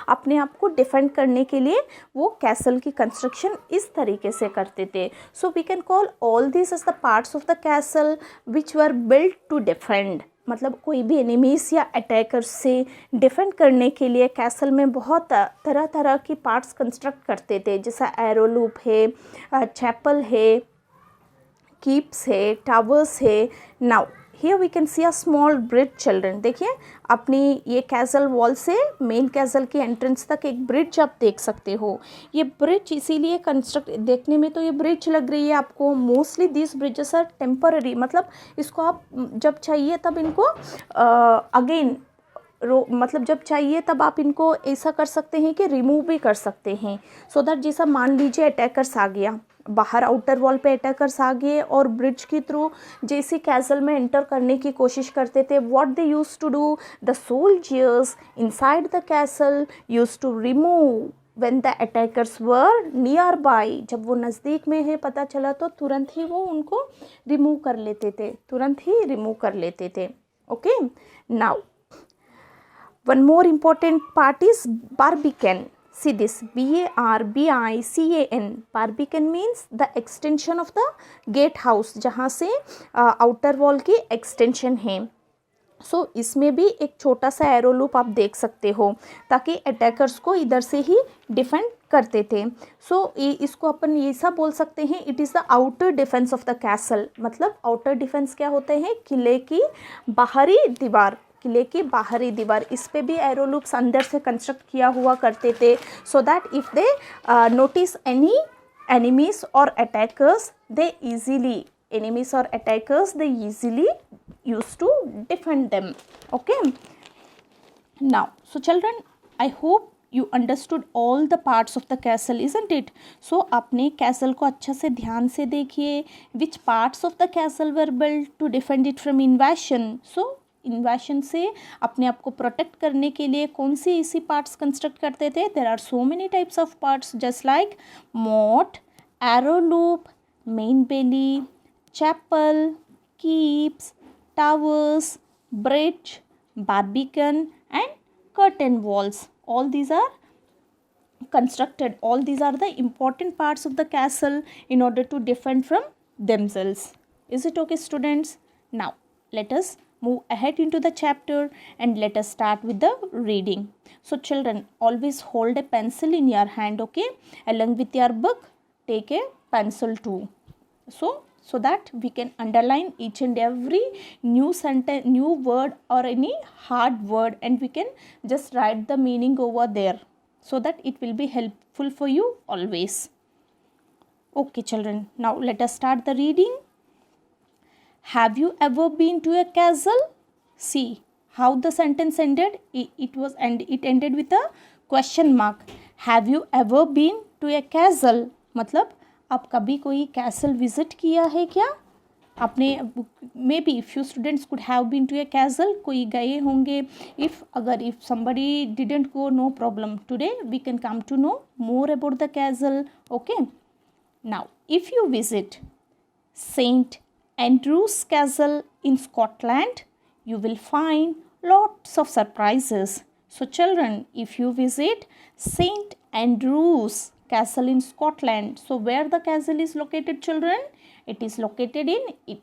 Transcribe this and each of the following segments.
अपने आप को डिफेंड करने के लिए वो कैसल की कंस्ट्रक्शन इस तरीके से करते थे. So we can call all this as the parts of the castle which were built to defend. मतलब कोई भी एनिमीज या अटैकर्स से डिफेंड करने के लिए कैसल में बहुत तरह तरह की पार्ट्स कंस्ट्रक्ट करते थे, जैसा एरो लूप है, चैपल है, कीप्स है, टावर्स है. Now here we can see a small bridge. Children देखिए, अपनी ये कैसल वॉल से मेन कैसल की एंट्रेंस तक एक ब्रिज आप देख सकते हो. ये ब्रिज इसीलिए कंस्ट्रक्ट, देखने में तो ये ब्रिज लग रही है आपको. Mostly this bridges are temporary, मतलब इसको आप जब चाहिए तब इनको अगेन मतलब जब चाहिए तब आप इनको ऐसा कर सकते हैं कि रिमूव भी कर सकते हैं. सो दैट जैसा मान लीजिए अटैकर्स आ गया बाहर, आउटर वॉल पे अटैकर्स आ गए और ब्रिज के थ्रू जैसे कैसल में एंटर करने की कोशिश करते थे, what they use to do, the soldiers inside the castle use to remove when the attackers were near by. जब वो नज़दीक में है पता चला तो तुरंत ही वो उनको रिमूव कर लेते थे, तुरंत ही रिमूव कर लेते थे. Okay, now one more important part is barbican. See this, barbican. Barbican means the extension of the gate house, जहाँ से outer wall की extension है. सो इसमें भी एक छोटा सा एरो लूप आप देख सकते हो ताकि अटैकर्स को इधर से ही डिफेंड करते थे. सो इसको अपन ऐसा बोल सकते हैं, it is the outer defence of the castle. मतलब आउटर डिफेंस क्या होते हैं, किले की बाहरी दीवार, किले की बाहरी दीवार. इस पे भी एरो लूप्स अंदर से कंस्ट्रक्ट किया हुआ करते थे, so that if they notice any enemies or attackers, they easily used to defend them. Okay, now so children, I hope you understood all the parts of the castle, isn't it? So आपने castle को अच्छा से ध्यान से देखिए. which parts of the castle were built to defend it from invasion? So इन्वेशन से अपने आप को प्रोटेक्ट करने के लिए कौन सी इसी पार्ट्स कंस्ट्रक्ट करते थे. There are so many types of parts just like moat, arrow loop, main bailey, chapel, keeps, towers, bridge, barbican and curtain walls. All these are constructed, all these are the important parts of the castle in order to defend from themselves. Is it okay, students? Now let us move ahead into the chapter and let us start with the reading. So children, always hold a pencil in your hand, okay? Along with your book, take a pencil too. So that we can underline each and every new sentence, new word or any hard word, and we can just write the meaning over there, so that it will be helpful for you always. Okay children, now let us start the reading. Have you ever been to a castle? See how the sentence ended. It ended with a question mark. Have you ever been to a castle? मतलब आप कभी कोई castle visit किया है क्या? आपने maybe few students could have been to a castle, कोई गए होंगे. If somebody didn't go, no problem. Today we can come to know more about the castle. Okay, now if you visit Saint Andrews Castle in Scotland, you will find lots of surprises. So children, if you visit Saint Andrews Castle in Scotland, so where the castle is located children? It is located in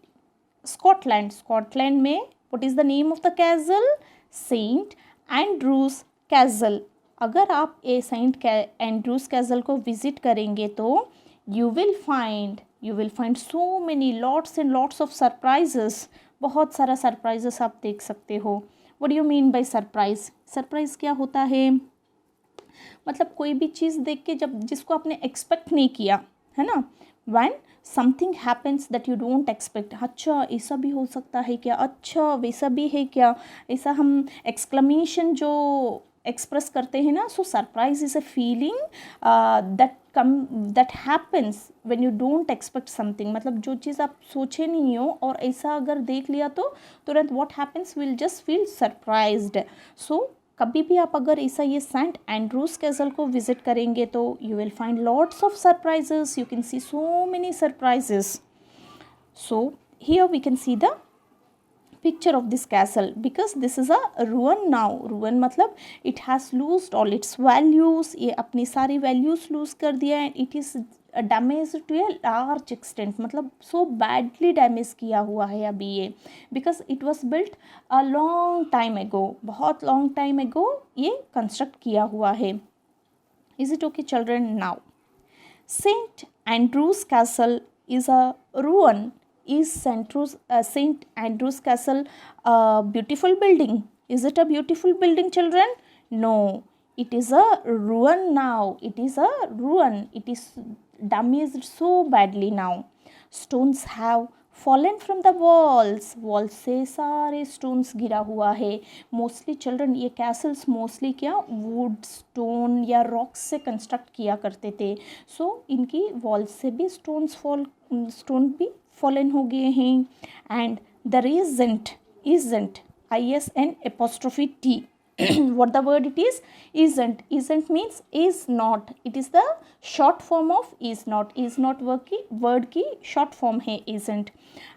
Scotland. Scotland में what is the name of the castle? Saint Andrews Castle. अगर आप ये Saint Andrews castle को visit करेंगे तो you will find so many lots and lots of surprises. बहुत सारा surprises आप देख सकते हो. What do you mean by surprise? surprise क्या होता है? मतलब कोई भी चीज़ देख के जब जिसको आपने एक्सपेक्ट नहीं किया है ना, when something happens that you don't expect. अच्छा ऐसा भी हो सकता है क्या, अच्छा वैसा भी है क्या, ऐसा हम एक्सक्लेमेशन जो एक्सप्रेस करते हैं ना. So surprise is a feeling that happens when you don't expect something. मतलब जो चीज़ आप सोचे नहीं हो और ऐसा अगर देख लिया तो तुरंत what happens, will just feel surprised. So कभी भी आप अगर ऐसा ये सेंट एंड्रूज कैसल को विजिट करेंगे तो you will find lots of surprises. You can see so many surprises. So here we can see the picture of this castle because this is a ruin now. Ruin मतलब it has lost all its values, ये अपनी सारी values lose कर दिया है. It is damaged to a large extent, मतलब so badly damage किया हुआ है अभी ये, because it was built a long time ago, बहुत long time ago ये construct किया हुआ है. Is it okay children? Now St. Andrews Castle is a ruin. Is St. Andrews Castle a beautiful building? Is it a beautiful building, children? No, it is a ruin now. It is a ruin. It is damaged so badly now. Stones have fallen from the walls. Wall से सारे stones गिरा हुआ है. Mostly children ये Castle's mostly क्या would, stone या rocks से construct किया करते थे. सो इनकी वॉल से भी स्टोन भी फॉलन हो गए हैं. And the isn't ISN apostrophe T. What the word it is? Isn't means is not. It is the short form of is not. Is not word की short form है isn't.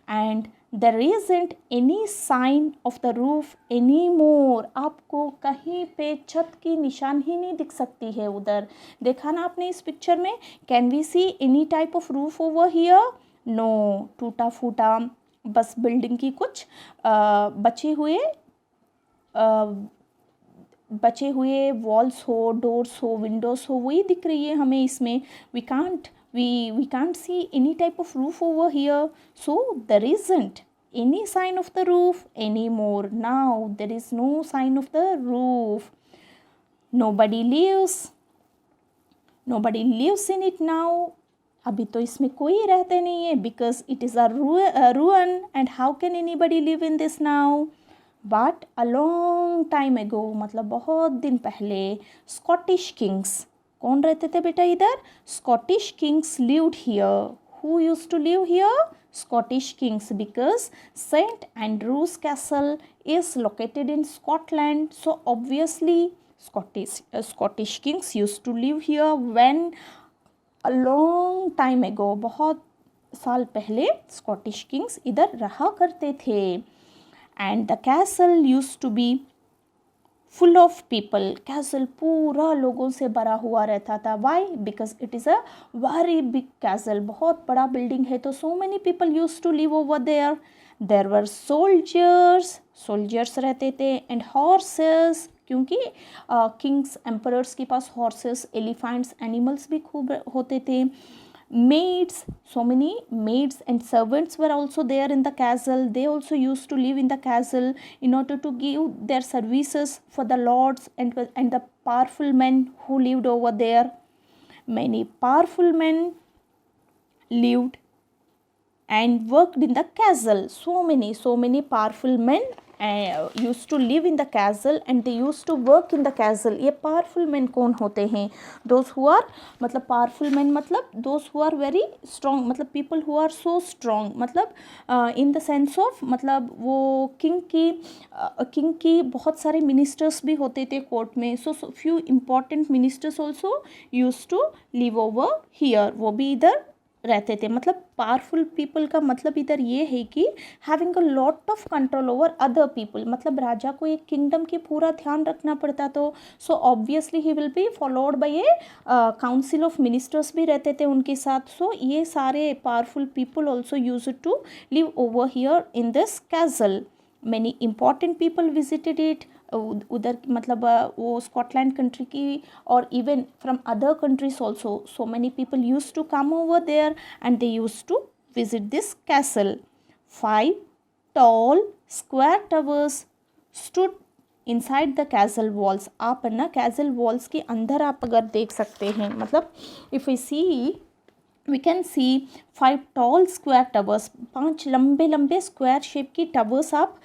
And there isn't any sign of the roof anymore. आपको कहीं पे छत की निशान ही नहीं दिख सकती है उधर. देखा ना आपने इस पिक्चर में? Can we see any type of roof over here? No. टूटा फूटा बस बिल्डिंग की कुछ बचे हुए वॉल्स हो, डोर्स हो, विंडोज़ हो, वही दिख रही है हमें इसमें. We can't see any type of roof over here. So there isn't any sign of the roof anymore. Now there is no sign of the roof. Nobody lives in it now. अभी तो इसमें कोई रहते नहीं है because it is a ruin and how can anybody live in this now? But a long time ago, मतलब बहुत दिन पहले, Scottish kings, कौन रहते थे बेटा इधर? Scottish kings lived here. Who used to live here? Scottish kings, because St. Andrews Castle is located in Scotland. So obviously Scottish kings used to live here when a long time ago, बहुत साल पहले Scottish kings इधर रहा करते थे. And the castle used to be full of people. Castle पूरा लोगों से भरा हुआ रहता था. Why? Because it is a very big castle. बहुत बड़ा बिल्डिंग है तो so many people used to live over there. There were soldiers रहते थे and horses, क्योंकि किंग्स एम्परर्स के पास हॉर्सेस, एलिफेंट्स, एनिमल्स भी खूब होते थे. Maids, so many maids and servants were also there in the castle. They also used to live in the castle in order to give their services for the lords and the powerful men who lived over there. Many powerful men lived and worked in the castle. So many powerful men used to live in the castle and they used to work in the castle. ये powerful men कौन होते हैं? Those who are, मतलब powerful men मतलब those who are very strong, मतलब people who are so strong, मतलब in the sense of, मतलब वो king की बहुत सारे ministers भी होते थे कोर्ट में. So few important ministers also used to live over here. वो भी इधर रहते थे. मतलब पावरफुल पीपल का मतलब इधर ये है कि having a lot of control over other people. मतलब राजा को एक किंगडम की पूरा ध्यान रखना पड़ता. तो so obviously he will be followed by a council of ministers भी रहते थे उनके साथ. सो ये सारे powerful people also use to live over here in this castle. Many important people visited it. उधर मतलब वो स्कॉटलैंड कंट्री की और even from other countries also so many people use to come over there and they use to visit this castle. 5 tall square towers stood inside the castle walls. आप ना castle walls के अंदर आप अगर देख सकते हैं, मतलब if we see we can see 5 tall square towers. 5 लंबे स्क्वायर शेप की टवर्स आप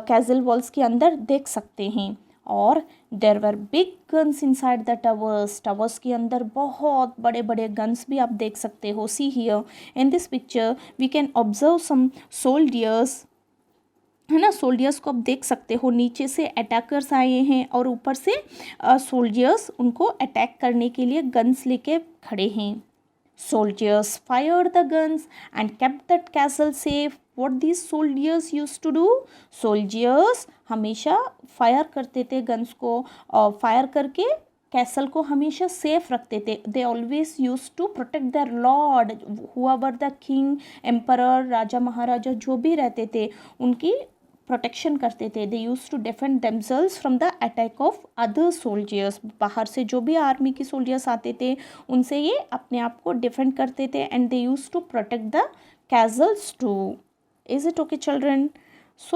कैसल वॉल्स के अंदर देख सकते हैं. और there were big guns inside the towers के अंदर बहुत बड़े बड़े गन्स भी आप देख सकते हो. See here in this picture we can observe some soldiers, है ना. सोल्डियर्स को आप देख सकते हो. नीचे से अटैकर्स आए हैं और ऊपर से सोल्डियर्स उनको अटैक करने के लिए गन्स लेके खड़े हैं. Soldiers fired the guns and kept the castle safe. What these soldiers use to do, soldiers हमेशा फायर करते थे गन्स को, और फायर करके कैसल को हमेशा सेफ रखते थे. They always use to protect their lord, whoever the king, emperor, राजा महाराजा जो भी रहते थे उनकी प्रोटेक्शन करते थे. They use to defend themselves from the attack of other soldiers. बाहर से जो भी आर्मी के सोल्जर्स आते थे उनसे ये अपने आप को डिफेंड करते थे. And they use to protect the castles too. Is it okay children?